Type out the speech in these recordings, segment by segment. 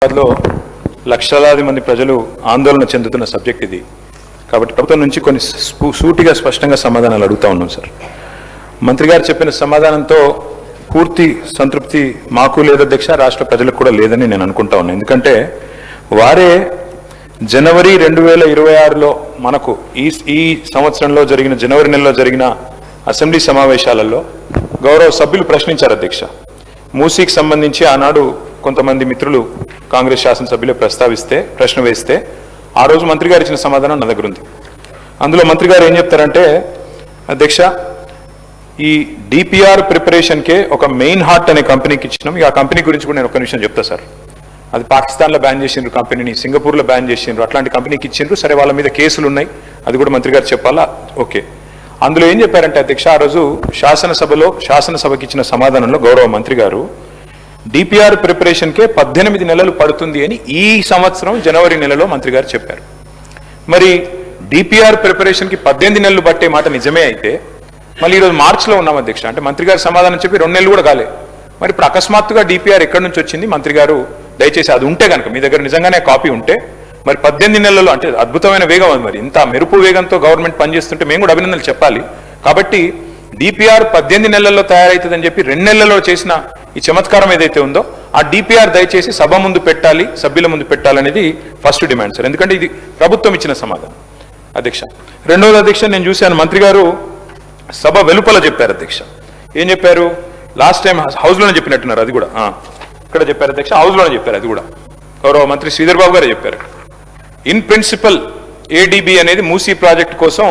లో లక్షలాది మంది ప్రజలు ఆందోళన చెందుతున్న సబ్జెక్ట్ ఇది. కాబట్టి ప్రభుత్వం నుంచి కొన్ని సూటిగా స్పష్టంగా సమాధానాలు అడుగుతా ఉన్నాం సార్. మంత్రి గారు చెప్పిన సమాధానంతో పూర్తి సంతృప్తి మాకు లేదు అధ్యక్ష, రాష్ట్ర ప్రజలకు కూడా లేదని నేను అనుకుంటా ఉన్నాను. ఎందుకంటే వారే జనవరి 2026లో మనకు ఈ సంవత్సరంలో జరిగిన జనవరి నెలలో జరిగిన అసెంబ్లీ సమావేశాలలో గౌరవ సభ్యులు ప్రశ్నించారు అధ్యక్ష. మూసీకి సంబంధించి ఆనాడు కొంతమంది మిత్రులు కాంగ్రెస్ శాసనసభ్యులు ప్రశ్న వేస్తే ఆ రోజు మంత్రి గారు ఇచ్చిన సమాధానం నా దగ్గర ఉంది. అందులో మంత్రి గారు ఏం చెప్తారంటే, అధ్యక్ష ఈ డిపిఆర్ ప్రిపరేషన్కే ఒక మెయిన్ హార్ట్ అనే కంపెనీకి ఇచ్చినాం. ఆ కంపెనీ గురించి కూడా నేను ఒక నిమిషం చెప్తా సార్. అది పాకిస్తాన్లో బ్యాన్ చేసిండ్రు కంపెనీని, సింగపూర్లో బ్యాన్ చేసిండ్రు, అట్లాంటి కంపెనీకి ఇచ్చిండ్రు. సరే, వాళ్ళ మీద కేసులు ఉన్నాయి, అది కూడా మంత్రి గారు చెప్పాలా, ఓకే. అందులో ఏం చెప్పారంటే అధ్యక్ష, ఆ రోజు శాసనసభకి ఇచ్చిన సమాధానంలో గౌరవ మంత్రి గారు డిపిఆర్ ప్రిపరేషన్కే 18 నెలలు పడుతుంది అని ఈ సంవత్సరం జనవరి నెలలో మంత్రి గారు చెప్పారు. మరి డిపిఆర్ ప్రిపరేషన్కి 18 నెలలు పట్టే మాట నిజమే అయితే మళ్ళీ ఈరోజు మార్చిలో ఉన్నాం అధ్యక్ష. అంటే మంత్రి గారు సమాధానం చెప్పి 2 నెలలు కూడా కాలే. మరి ఇప్పుడు అకస్మాత్తుగా డిపిఆర్ ఎక్కడి నుంచి వచ్చింది? మంత్రి గారు దయచేసి అది ఉంటే కనుక మీ దగ్గర నిజంగానే కాపీ ఉంటే, మరి 18 నెలల్లో అంటే అద్భుతమైన వేగం అది. మరి ఇంత మెరుపు వేగంతో గవర్నమెంట్ పనిచేస్తుంటే మేము కూడా అభినందనలు చెప్పాలి. కాబట్టి డిపిఆర్ 18 నెలల్లో తయారవుతుందని చెప్పి 2 నెలల్లో చేసిన ఈ చమత్కారం ఏదైతే ఉందో ఆ డిపిఆర్ దయచేసి సభ ముందు పెట్టాలి, సభ్యుల ముందు పెట్టాలనేది ఫస్ట్ డిమాండ్ సార్. ఎందుకంటే ఇది ప్రభుత్వం ఇచ్చిన సమాధానం అధ్యక్ష. రెండవది అధ్యక్ష, నేను చూశాను మంత్రి గారు సభ వెలుపల చెప్పారు అధ్యక్ష. ఏం చెప్పారు? లాస్ట్ టైం హౌస్లోనే చెప్పినట్టున్నారు, అది కూడా ఇక్కడ చెప్పారు అధ్యక్ష, హౌస్లోనే చెప్పారు. అది కూడా గౌరవ మంత్రి శ్రీధర్ బాబు గారే చెప్పారు. ఇన్ ప్రిన్సిపల్ ఏడీబీ అనేది మూసీ ప్రాజెక్ట్ కోసం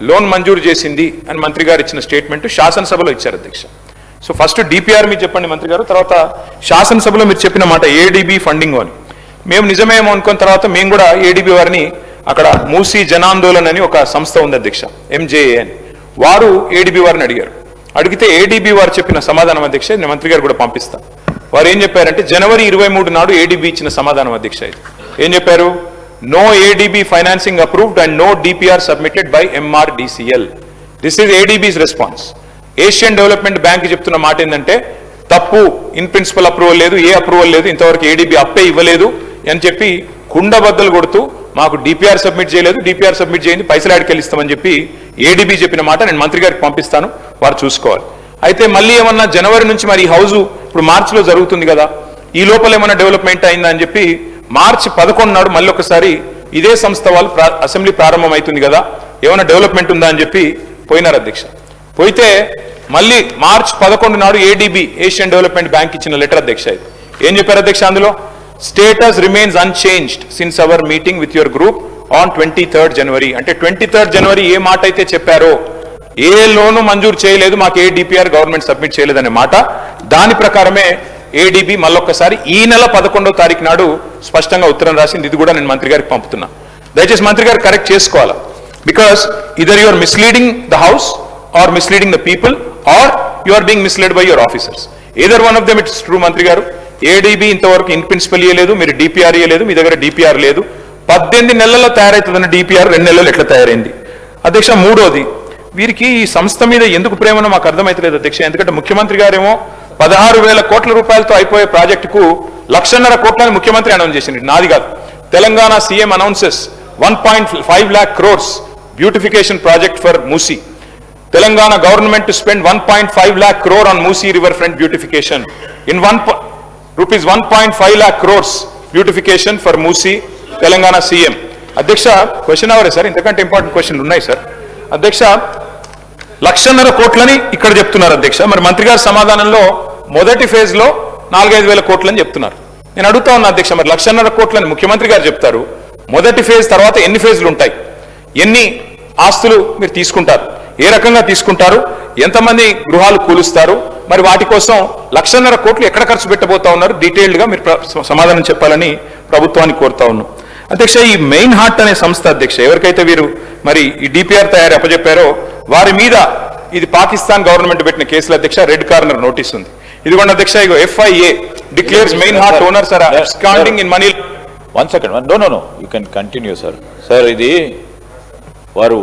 లోన్ మంజూరు చేసింది అని మంత్రి గారు ఇచ్చిన స్టేట్మెంట్ శాసనసభలో ఇచ్చారు అధ్యక్ష. సో ఫస్ట్ డిపిఆర్ మీరు చెప్పండి మంత్రి గారు, తర్వాత శాసనసభలో మీరు చెప్పిన మాట ఏడీబీ ఫండింగ్ అని మేము నిజమేమో అనుకున్న తర్వాత మేము కూడా ఏడీబీ వారిని అక్కడ మూసీ జనాందోళన్ అని ఒక సంస్థ ఉంది అధ్యక్ష, ఎంజేఏ అని, వారు ఏడీబీ వారిని అడిగితే ఏడీబీ వారు చెప్పిన సమాధానం అధ్యక్ష నేను మంత్రి గారు కూడా పంపిస్తాను. వారు ఏం చెప్పారంటే జనవరి 23 నాడు ఏడీబీ ఇచ్చిన సమాధానం అధ్యక్ష. ఇది ఏం చెప్పారు? No ADB financing approved and no DPR submitted by MRDCL. This is ADB's response. Asian Development Bank చెప్తున్న మాట ఏంటంటే తప్పు, ఇన్ ప్రిన్సిపల్ అప్రూవల్ లేదు, ఏ అప్రూవల్ లేదు, ఇంతవరకు ఏడీబీ అప్పే ఇవ్వలేదు అని చెప్పి కుండబద్దలు కొడుతూ మాకు డిపిఆర్ సబ్మిట్ చేయలేదు, డిపిఆర్ సబ్మిట్ చేయండి పైసలు ఆడికెళ్ళిస్తామని చెప్పి ఏడీబీ చెప్పిన మాట నేను మంత్రి గారికి పంపిస్తాను, వారు చూసుకోవాలి. అయితే మళ్ళీ ఏమన్నా జనవరి నుంచి మరి హౌస్ ఇప్పుడు మార్చిలో జరుగుతుంది కదా, ఈ లోపల ఏమన్నా డెవలప్మెంట్ అయిందా అని చెప్పి మార్చి 11 నాడు మళ్ళీ ఒకసారి ఇదే సంస్థ వాళ్ళు అసెంబ్లీ ప్రారంభం అవుతుంది కదా, ఏమైనా డెవలప్మెంట్ ఉందా అని చెప్పి పోయినారు అధ్యక్ష. పోయితే మళ్ళీ మార్చ్ 11 నాడు ఏడీబీ ఏషియన్ డెవలప్మెంట్ బ్యాంక్ ఇచ్చిన లెటర్ అధ్యక్ష. ఏం చెప్పారు అధ్యక్ష అందులో? Status remains unchanged since our meeting with your group on 23rd జనవరి. అంటే 23rd జనవరి ఏ మాట అయితే చెప్పారో, ఏ లోను మంజూరు చేయలేదు, మాకు ఏ డిపిఆర్ గవర్నమెంట్ సబ్మిట్ చేయలేదనే మాట, దాని ప్రకారమే ఏడీబీ మళ్ళొక్కసారి ఈ నెల 11వ తారీఖు నాడు స్పష్టంగా ఉత్తరం రాసింది. ఇది కూడా నేను మంత్రి గారికి పంపుతున్నా. దయచేసి మంత్రి గారు కరెక్ట్ చేసుకోవాలా. Because either you are misleading the house or misleading the people or you are being misled by your officers. Either one of them it's true మంత్రి గారు. ఏడీబీ ఇంతవరకు ఇన్ ప్రిన్సిపల్ ఇయ్యలేదు, మీరు డిపిఆర్ ఇయ్యలేదు, మీ దగ్గర డిపిఆర్ లేదు. 18 నెలల్లో తయారవుతుందన్న డిపిఆర్ 2 నెలలు ఎట్లా తయారైంది అధ్యక్ష? మూడోది, వీరికి ఈ సంస్థ మీద ఎందుకు ప్రేమనో మాకు అర్థమైతలేదు అధ్యక్ష. ఎందుకంటే ముఖ్యమంత్రి గారేమో 16,000 కోట్ల రూపాయలతో అయిపోయే ప్రాజెక్టుకు 1,50,000 కోట్లని ముఖ్యమంత్రి అనౌన్స్ చేసింది, నాది కాదు. Telangana CM announces 1.5 lakh crores beautification project for Musi. Telangana government to spend 1.5 lakh crore on Musi river front beautification. In rupees 1.5 lakh crores beautification for Musi Telangana CM. అధ్యక్ష క్వశ్చన్ అవరే సార్, ఇంతకంటే ఇంపార్టెంట్ క్వశ్చన్లు ఉన్నాయి సార్. అధ్యక్ష 1,50,000 కోట్లని ఇక్కడ చెప్తున్నారు అధ్యక్ష. మరి మంత్రి గారి సమాధానంలో మొదటి ఫేజ్ లో 4-5 వేల కోట్లని చెప్తున్నారు. నేను అడుగుతా ఉన్నా అధ్యక్ష, మరి 1,50,000 కోట్లని ముఖ్యమంత్రి గారు చెప్తారు, మొదటి ఫేజ్ తర్వాత ఎన్ని ఫేజ్లు ఉంటాయి, ఎన్ని ఆస్తులు మీరు తీసుకుంటారు, ఏ రకంగా తీసుకుంటారు, ఎంతమంది గృహాలు కూలుస్తారు, మరి వాటి కోసం 1,50,000 కోట్లు ఎక్కడ ఖర్చు పెట్టబోతా ఉన్నారు, డీటెయిల్డ్ గా మీరు సమాధానం చెప్పాలని ప్రభుత్వాన్ని కోరుతా ఉన్నాం అధ్యక్ష. ఈ మెయిన్ హార్ట్ అనే సంస్థ అధ్యక్ష, ఎవరికైతే వీరు మరి ఈ డిపిఆర్ తయారీ అప్పచెప్పారో వారి మీద ఇది పాకిస్తాన్ గవర్నమెంట్ పెట్టిన కేసుల అధ్యక్ష రెడ్ కార్నర్ నోటీస్ ఉంది. ఇదిగోండి అధ్యక్ష, ఇగో FIA declares main heart owners are absconding in money. One second, no, you can continue sir. Sir, ఇది వారు